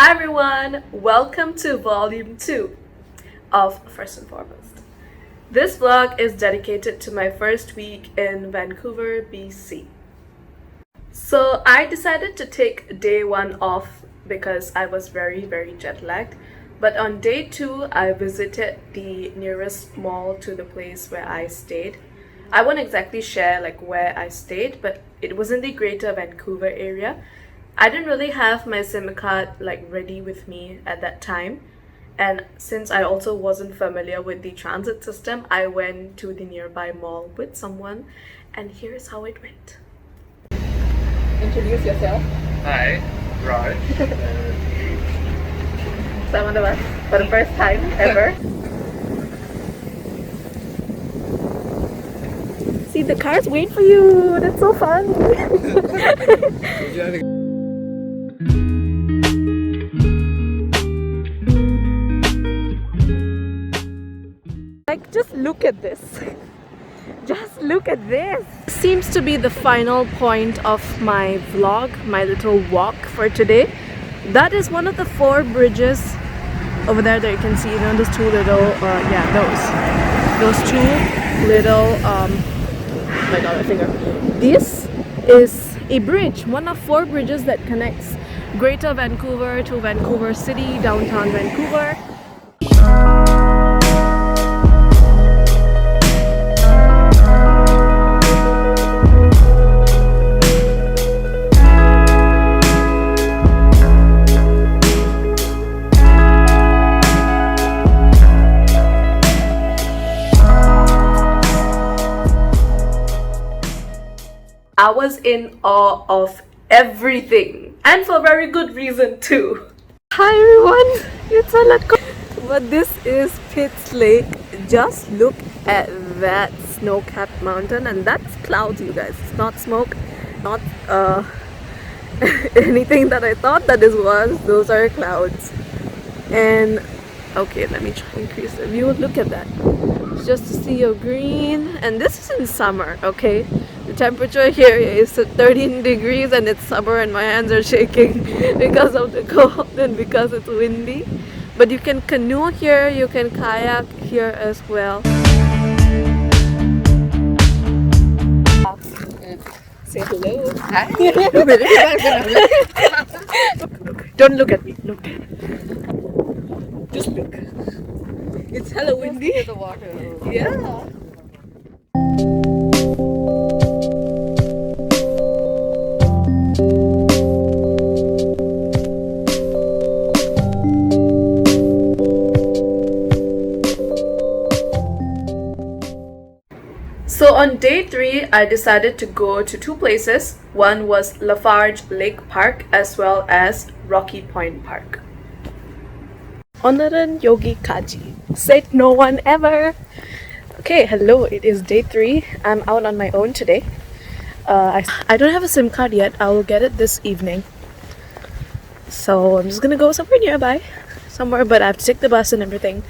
Hi everyone, welcome to volume 2 of First and Foremost. This vlog is dedicated to my first week in Vancouver, BC. So I decided to take day 1 off because I was very jet lagged. But on day 2, I visited the nearest mall to the place where I stayed. I won't exactly share where I stayed, but it was in the greater Vancouver area. I didn't really have my SIM card ready with me at that time, and since I also wasn't familiar with the transit system, I went to the nearby mall with someone, and here's how it went. Introduce yourself. Hi, Raj. Someone of us for the first time ever. See, the cars wait for you. That's so fun. Just look at this. Just look at this. Seems to be the final point of my vlog, my little walk for today. That is one of the 4 bridges over there that you can see. Those 2 little, those 2 little, oh my god, my finger. This is a bridge, one of 4 bridges that connects Greater Vancouver to Vancouver City, downtown Vancouver. I was in awe of everything, and for very good reason too. Hi everyone, it's Alatko. But this is Pitt Lake. Just look at that snow-capped mountain, and that's clouds, you guys. It's not smoke, not anything that I thought that it was. Those are clouds. And okay, let me try and increase the view. Look at that. It's just a sea of green, and this is in summer, okay? The temperature here is 13 degrees and it's summer, and my hands are shaking because of the cold and because it's windy. But you can canoe here, you can kayak here as well. Say hello. Hi. Don't look at me. Look. Just look. It's hella windy. The water. Yeah. So on day 3, I decided to go to 2 places. One was Lafarge Lake Park as well as Rocky Point Park. Onaran Yogi Kaji said no one ever. Okay, hello, it is day 3. I'm out on my own today. I don't have a SIM card yet. I will get it this evening. So I'm just gonna go somewhere nearby. But I have to take the bus and everything.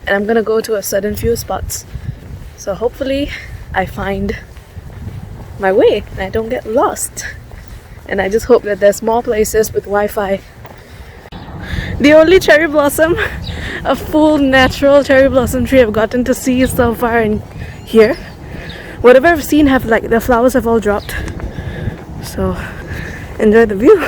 And I'm gonna go to a certain few spots. So hopefully I find my way and I don't get lost. And I just hope that there's more places with Wi-Fi. The only cherry blossom, a full natural cherry blossom tree I've gotten to see so far in here. Whatever I've seen have the flowers have all dropped. So enjoy the view.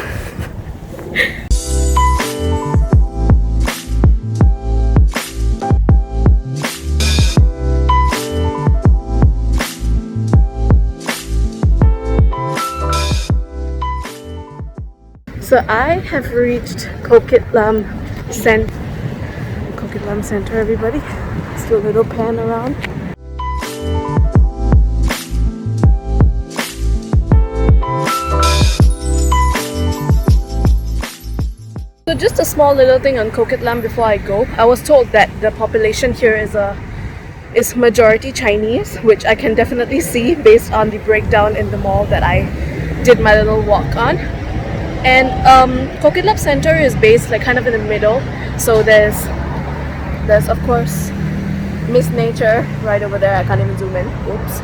So I have reached Coquitlam Center, everybody. Just do a little pan around. So just a small little thing on Coquitlam before I go. I was told that the population here is majority Chinese, which I can definitely see based on the breakdown in the mall that I did my little walk on. And Coquitlam Center is based kind of in the middle, so there's of course Miss Nature right over there. I can't even zoom in, oops.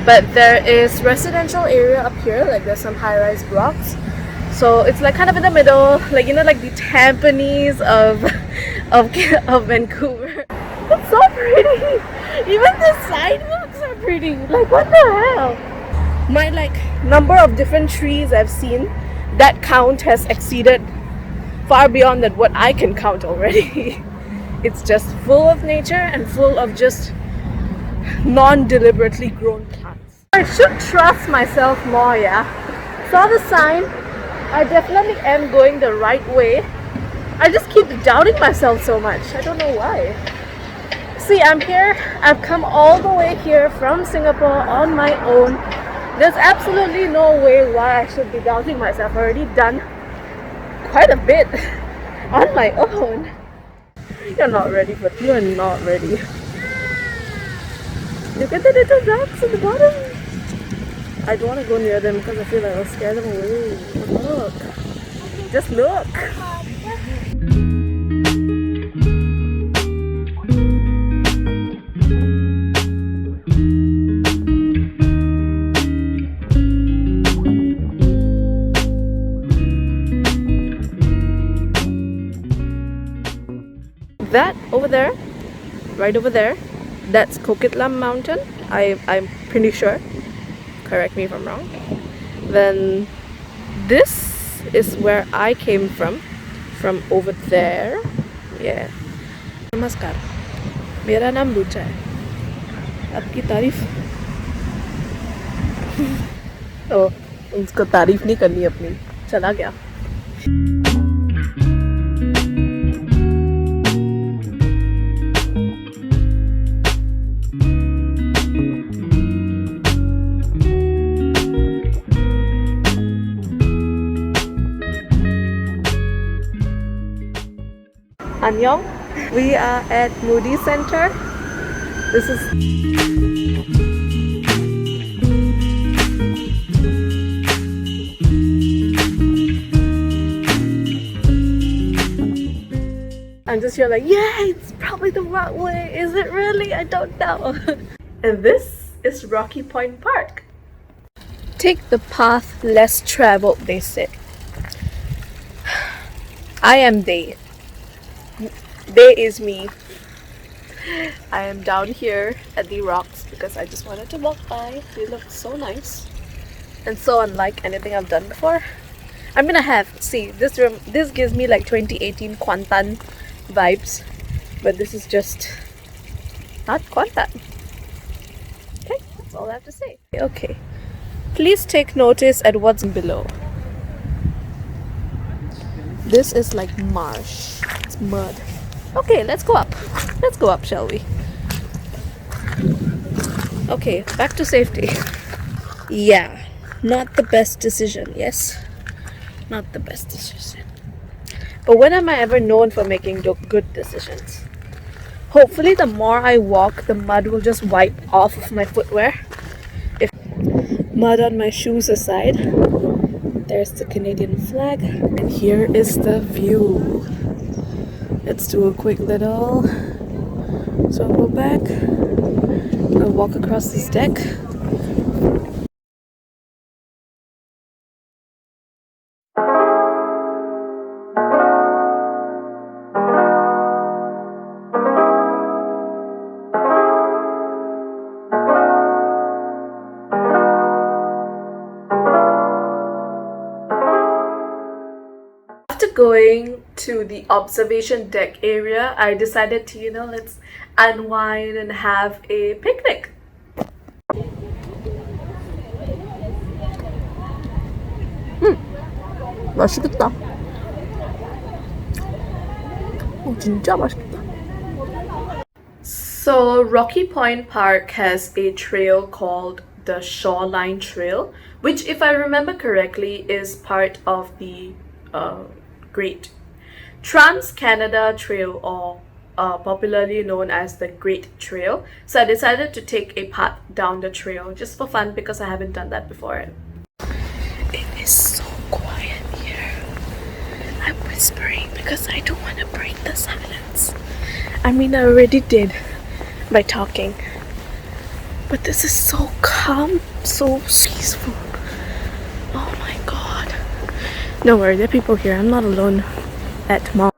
But there is residential area up here, there's some high-rise blocks. So it's like kind of in the middle, like like the Tampines of Vancouver. It's so pretty. Even the sidewalks are pretty. Like what the hell? My number of different trees I've seen, that count has exceeded far beyond that what I can count already. It's just full of nature and full of just non-deliberately grown plants. I should trust myself more, yeah. Saw the sign. I definitely am going the right way. I just keep doubting myself so much. I don't know why. See, I'm here. I've come all the way here from Singapore on my own. There's absolutely no way why I should be doubting myself. I've already done quite a bit on my own. You're not ready, but you're not ready. Look at the little rocks at the bottom. I don't want to go near them because I feel like I'll scare them away. Look. Just look. That over there, right over there, that's Coquitlam Mountain. I'm pretty sure. Correct me if I'm wrong. Then this is where I came from over there. Yeah. नमस्कार, मेरा नाम रुचा है. आपकी तारीफ? ओ, उसको तारीफ नहीं करनी अपनी. चला गया. Annyeong. We are at Moody Center. This is I'm just here like, yeah, it's probably the right way. Is it really? I don't know. And this is Rocky Point Park. Take the path less traveled, they say. I am they. They is me. I am down here at the rocks because I just wanted to walk by. They look so nice and so unlike anything I've done before. I'm gonna have, see, this gives me like 2018 Kuantan vibes, but this is just not Kuantan. Okay, that's all I have to say. Okay, please take notice at what's below. This is like marsh. It's mud. Okay, let's go up. Let's go up, shall we? Okay, back to safety. Yeah, not the best decision, yes? Not the best decision. But when am I ever known for making good decisions? Hopefully the more I walk, the mud will just wipe off of my footwear. If mud on my shoes aside, there's the Canadian flag. And here is the view. Let's do a quick little circle back. I'll walk across this deck. After going to the observation deck area, I decided to, let's unwind and have a picnic. 맛있겠다. 진짜 맛있겠다. So Rocky Point Park has a trail called the Shoreline Trail, which, if I remember correctly, is part of the Great Trans-Canada Trail, or popularly known as the Great Trail. So I decided to take a path down the trail just for fun because I haven't done that before. It is so quiet here. I'm whispering because I don't want to break the silence. I mean, I already did by talking. But this is so calm, so peaceful. Oh my god. Don't worry, there are people here. I'm not alone at mall.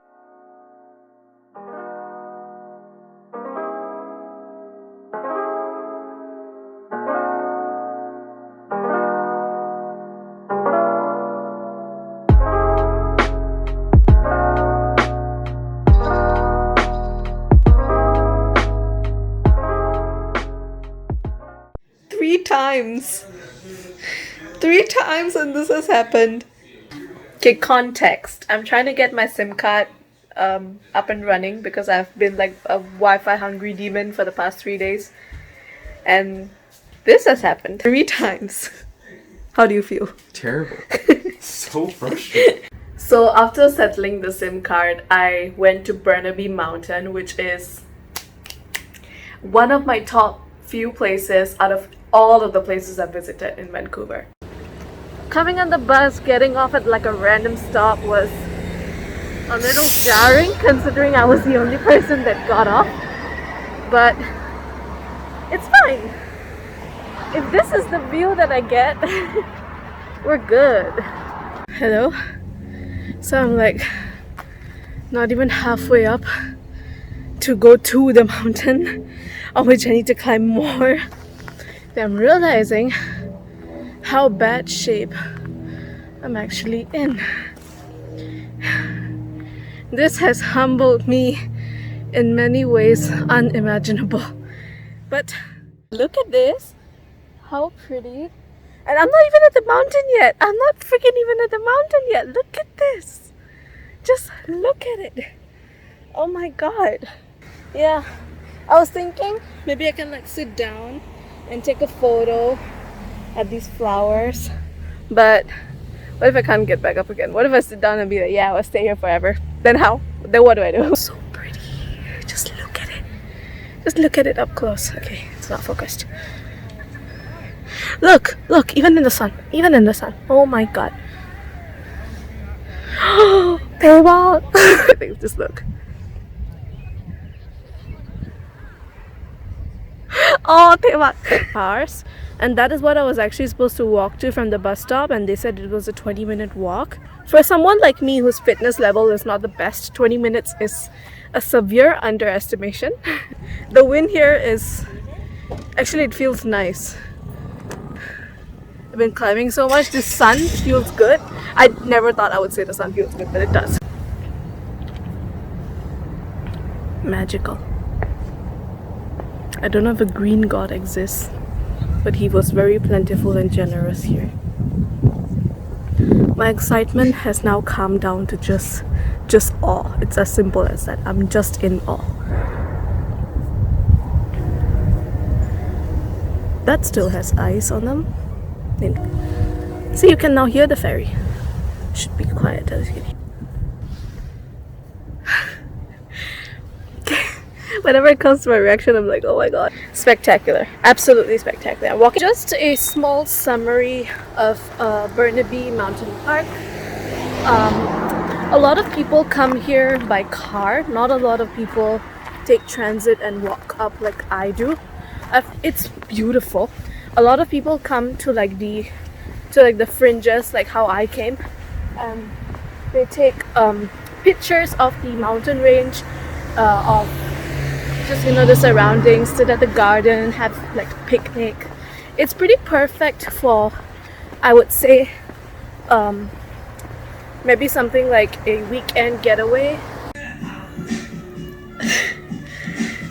Three times and this has happened. Okay, context. I'm trying to get my SIM card up and running because I've been like a Wi-Fi hungry demon for the past 3 days. And this has happened 3 times. How do you feel? Terrible. So frustrating. So after settling the SIM card, I went to Burnaby Mountain, which is one of my top few places out of all of the places I've visited in Vancouver. Coming on the bus, getting off at like a random stop was a little jarring considering I was the only person that got off. But it's fine. If this is the view that I get, we're good. Hello? So I'm like not even halfway up to go to the mountain, on which I need to climb more. Then I'm realizing how bad shape I'm actually in. This has humbled me in many ways unimaginable. But look at this. How pretty. And I'm not even at the mountain yet. I'm not freaking even at the mountain yet. Look at this. Just look at it. Oh my god. Yeah. I was thinking maybe I can like sit down and take a photo at these flowers. But what if I can't get back up again? What if I sit down and be like, yeah, I'll stay here forever? Then how? Then what do I do? So pretty. Just look at it. Just look at it up close. Okay, it's not focused. Look, look, even in the sun. Even in the sun. Oh my god. 대박. Just look. Oh, 대박. Hours. And that is what I was actually supposed to walk to from the bus stop, and they said it was a 20-minute walk. For someone like me whose fitness level is not the best, 20 minutes is a severe underestimation. The wind here is... Actually, it feels nice. I've been climbing so much, the sun feels good. I never thought I would say the sun feels good, but it does. Magical. I don't know if a green god exists, but he was very plentiful and generous here. My excitement has now calmed down to just awe. It's as simple as that. I'm just in awe. That still has eyes on them. See, you can now hear the ferry. Should be quiet as you can. Whenever it comes to my reaction, I'm like, oh my god. Spectacular. Absolutely spectacular. I'm walking. Just a small summary of Burnaby Mountain Park. A lot of people come here by car. Not a lot of people take transit and walk up like I do. It's beautiful. A lot of people come to like the fringes, like how I came. They take pictures of the mountain range, of just, you know, the surroundings, sit at the garden, have like a picnic. It's pretty perfect for, I would say, maybe something like a weekend getaway.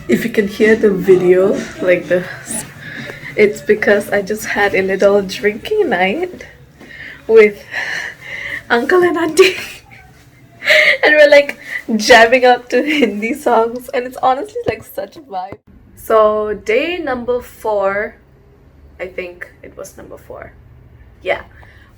If you can hear the video like this, it's because I just had a little drinking night with uncle and auntie. And we're like jamming up to Hindi songs, and it's honestly like such a vibe. So day number 4, I think it was number 4. Yeah,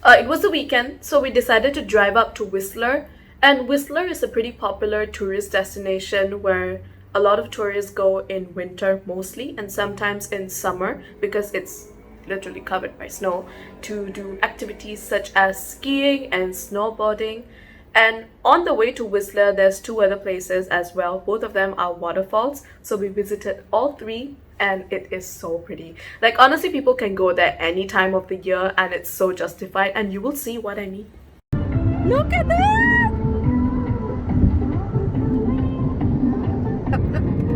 it was the weekend, so we decided to drive up to Whistler. And Whistler is a pretty popular tourist destination where a lot of tourists go in winter mostly, and sometimes in summer because it's literally covered by snow, to do activities such as skiing and snowboarding. And on the way to Whistler, there's 2 other places as well. Both of them are waterfalls. So we visited all 3, and it is so pretty. Like, honestly, people can go there any time of the year, and it's so justified, and you will see what I mean. Look at that!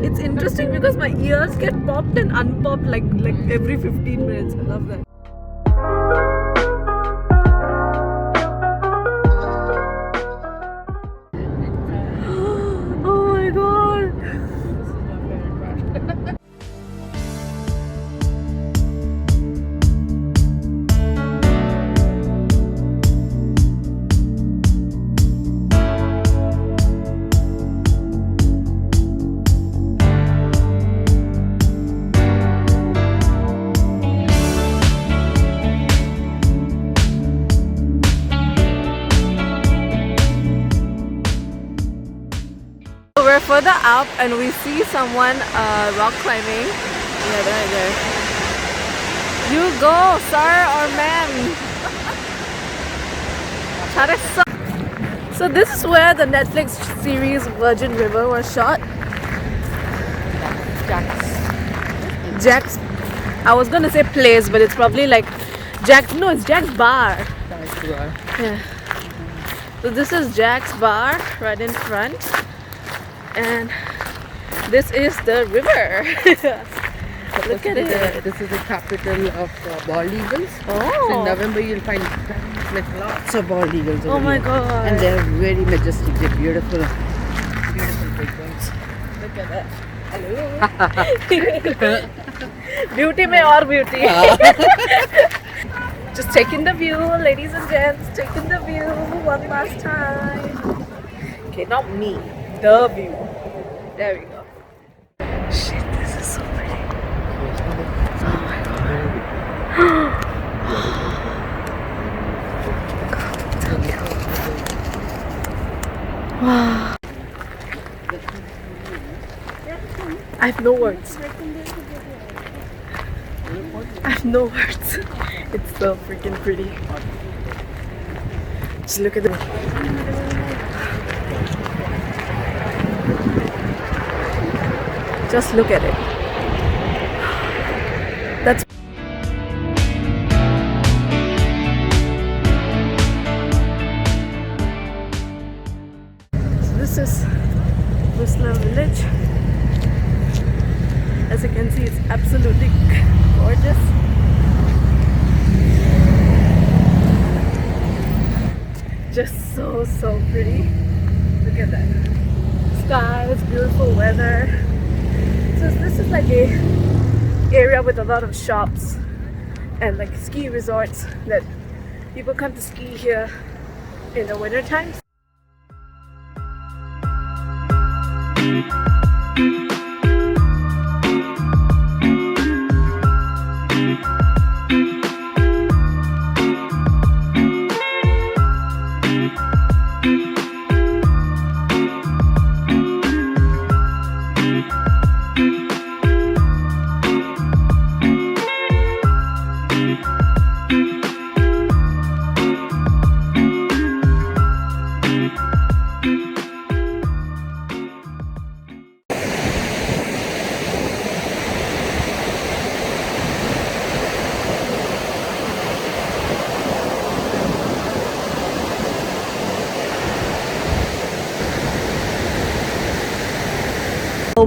It's interesting because my ears get popped and unpopped like every 15 minutes. I love that. Oh my god! We're further up and we see someone rock climbing. Yeah, there. You go, sir or ma'am. So this is where the Netflix series Virgin River was shot. Jack's. I was gonna say place, but it's probably like Jack's. No, it's Jack's bar. Yeah. So this is Jack's bar right in front. And this is the river. Look at it. This is the capital of bald eagles. Oh. So in November you'll find like lots of bald eagles. Oh my god. And they're very majestic. They're beautiful. Beautiful big ones. Look at that. Hello. Beauty mein aur beauty. Just taking the view, ladies and gents. Taking the view one last time. Okay, not me. The view. There we go. Shit, this is so pretty. Oh my god. So cute. Wow. I have no words. I have no words. It's so freaking pretty. Just look at the. Just look at it. That's so this is Steveston Village. As you can see, it's absolutely gorgeous. Just so pretty. Look at that. Skies, beautiful weather. So this is like a area with a lot of shops and like ski resorts that people come to ski here in the winter times.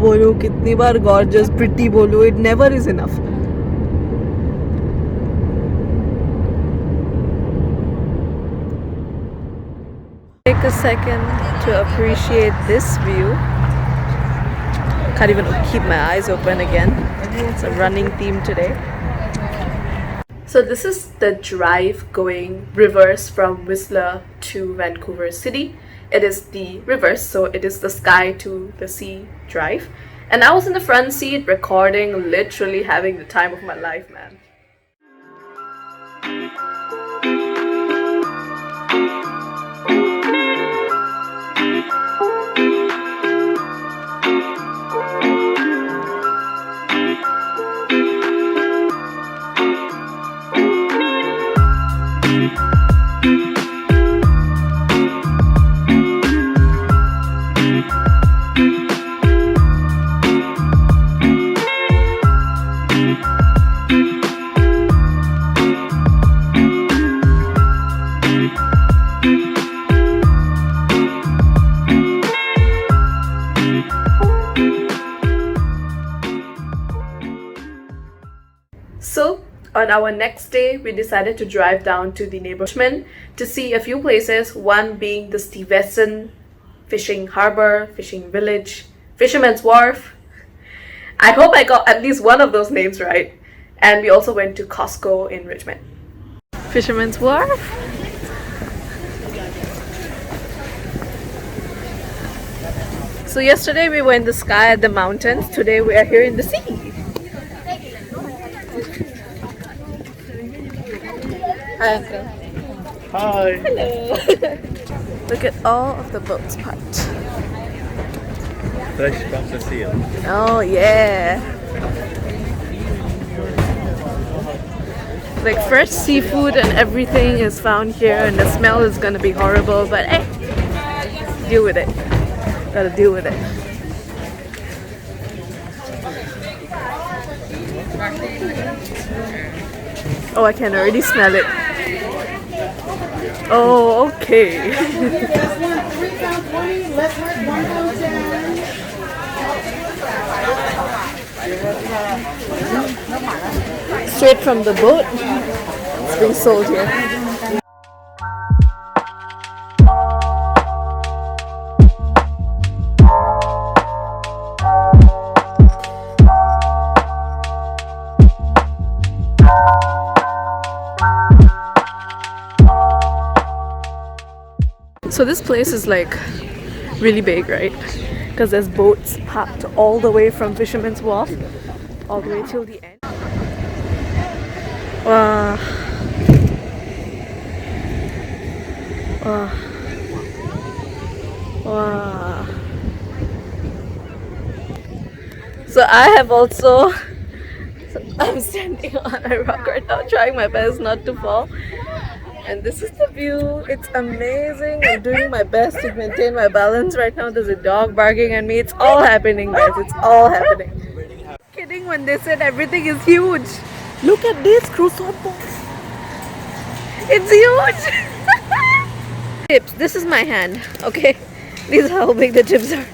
बोलो कितनी बार gorgeous pretty बोलो, it never is enough. Take a second to appreciate this view. Can't even keep my eyes open again. It's a running theme today. So this is the drive going reverse from Whistler to Vancouver City. It is the reverse, so it is the sky to the sea drive. And I was in the front seat recording, literally having the time of my life, man. On our next day, we decided to drive down to the neighborhood to see a few places, one being the Steveston Fishing Harbor, Fishing Village, Fisherman's Wharf. I hope I got at least one of those names right. And we also went to Costco in Richmond. Fisherman's Wharf. So yesterday we were in the sky at the mountains. Today we are here in the sea. Hi, Uncle. Hi. Hello. Look at all of the boats parked. Fresh from the sea. Oh yeah. Like fresh seafood and everything is found here, and the smell is gonna be horrible, but hey, deal with it. Gotta deal with it. Oh, I can already smell it. Oh, okay. Straight from the boat. It's being sold here. So this place is like really big, right? Because there's boats parked all the way from Fisherman's Wharf all the way till the end. Wow. Wow. Wow. So I have also, I'm standing on a rock right now, trying my best not to fall. And this is the view. It's amazing. I'm doing my best to maintain my balance right now. There's a dog barking at me. It's all happening, guys. It's all happening. Kidding when they said everything is huge. Look at this croissant box. It's huge. Chips. This is my hand. Okay. This is how big the chips are.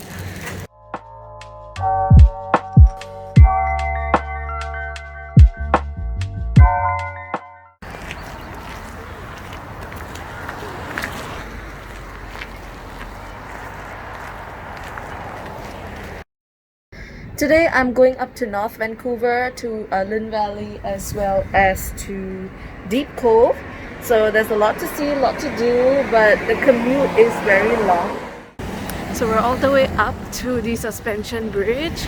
Today I'm going up to North Vancouver to Lynn Valley as well as to Deep Cove. So there's a lot to see, a lot to do, but the commute is very long. So we're all the way up to the suspension bridge.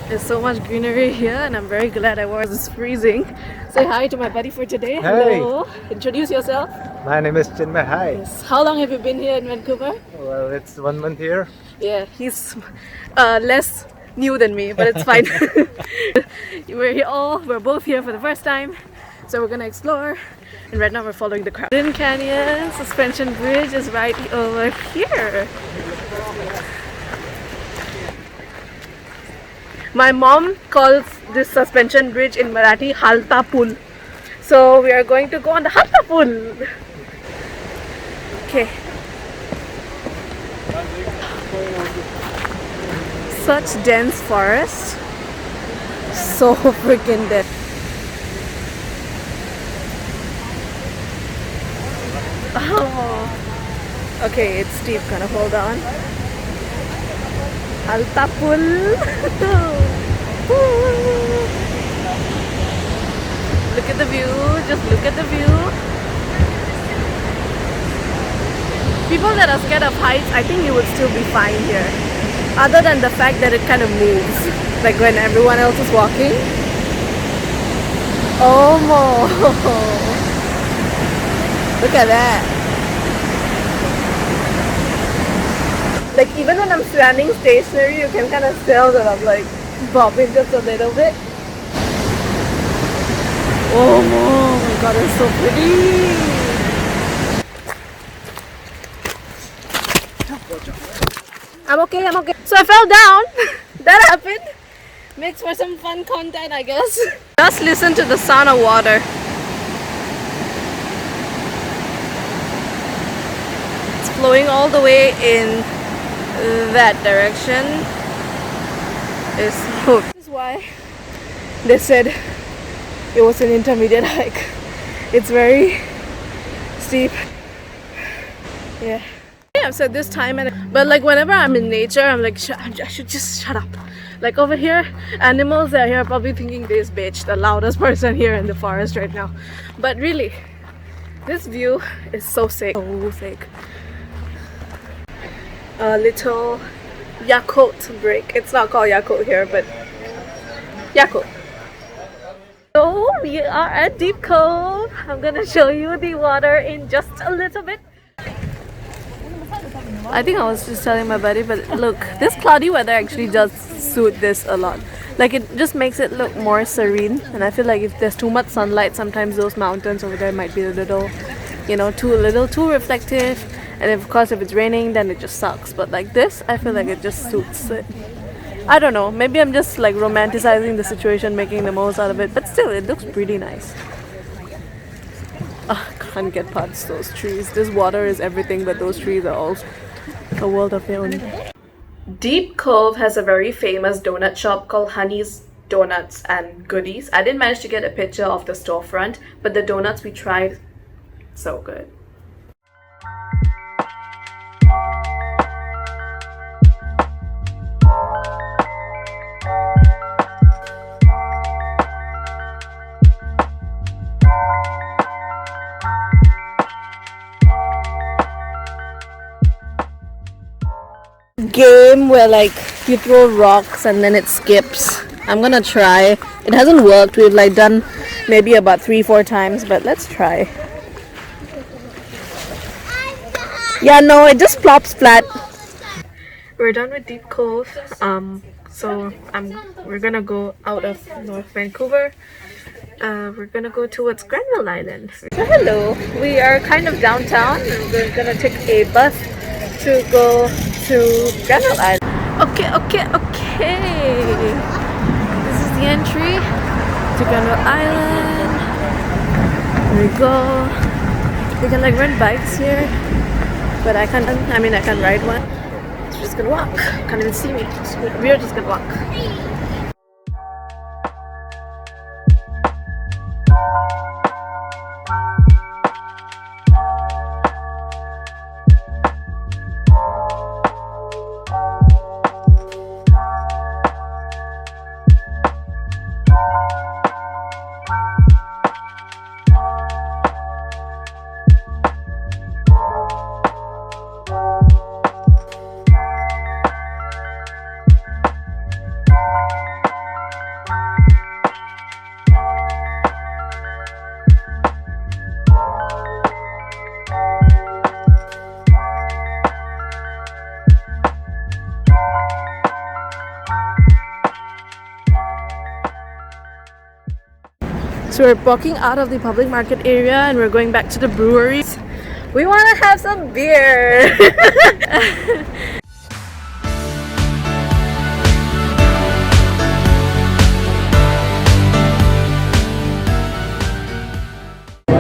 There's so much greenery here and I'm very glad I was. It's freezing. Say hi to my buddy for today. Hey. Hello. Introduce yourself. My name is Chinmay. Hi. Yes. How long have you been here in Vancouver? Well, it's 1 month here. Yeah, he's less new than me, but it's fine. We're both here for the first time, so we're gonna explore. And right now we're following the crowd. Grand Canyon Suspension Bridge is right over here. My mom calls this suspension bridge in Marathi Halta Pul. So we are going to go on the Halta Pul. Okay. Such dense forest. So freaking dense. Oh. Okay, it's steep. Gonna hold on. Altapul. Look at the view. Just look at the view. People that are scared of heights, I think you would still be fine here. Other than the fact that it kind of moves, like when everyone else is walking. Oh, look at that. Like even when I'm standing stationary, you can kind of tell that I'm like bobbing just a little bit. Oh my god, it's so pretty. I'm okay. So I fell down. That happened. Makes for some fun content, I guess. Just listen to the sound of water. It's flowing all the way in that direction. This is why they said it was an intermediate hike. It's very steep. Yeah. I've said this time, but like whenever I'm in nature, I'm like, I should just shut up. Like over here, animals that are here are probably thinking this bitch, the loudest person here in the forest right now. But really, this view is so sick. So sick. A little Yakult break. It's not called Yakult here, but Yakult. So we are at Deep Cove. I'm gonna show you the water in just a little bit. I think I was just telling my buddy, but look, this cloudy weather actually does suit this a lot. Like it just makes it look more serene, and I feel like if there's too much sunlight, sometimes those mountains over there might be a little, you know, too reflective. And of course, if it's raining, then it just sucks. But like this, I feel like it just suits it. I don't know, maybe I'm just like romanticizing the situation, making the most out of it, but still, it looks pretty nice. Can't get past those trees. This water is everything, but those trees are all a world of their own. Deep Cove has a very famous donut shop called Honey's Donuts and Goodies. I didn't manage to get a picture of the storefront, but the donuts we tried, so good. Game where like you throw rocks and then it skips. I'm gonna try. It hasn't worked. We've like done maybe about 3-4 times, but let's try. Yeah, no, it just plops flat. We're done with Deep Cove. So we're gonna go out of North Vancouver. We're gonna go towards Granville Island. So hello, we are kind of downtown and we're gonna take a bus to go to Granville Island. Okay. This is the entry to Granville Island. Here we go. We can like rent bikes here, but I can't ride one. So we're just gonna walk. Can't even see me. We're just gonna walk. So we're walking out of the public market area and we're going back to the breweries. We want to have some beer!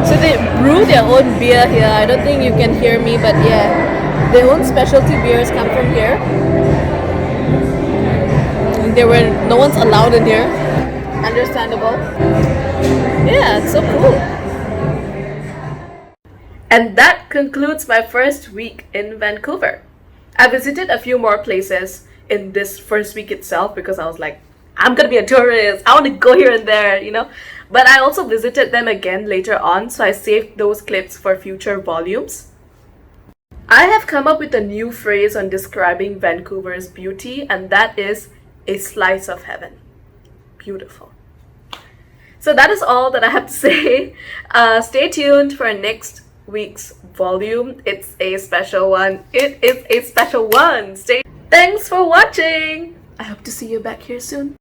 So they brew their own beer here. I don't think you can hear me, but yeah, their own specialty beers come from here. No one's allowed in here. Understandable. Yeah, it's so cool. And that concludes my first week in Vancouver. I visited a few more places in this first week itself because I was like, I'm gonna be a tourist. I want to go here and there, you know. But I also visited them again later on, so I saved those clips for future volumes. I have come up with a new phrase on describing Vancouver's beauty, and that is a slice of heaven. Beautiful. So that is all that I have to say. Stay tuned for next week's volume. It's a special one. It is a special one. Thanks for watching. I hope to see you back here soon.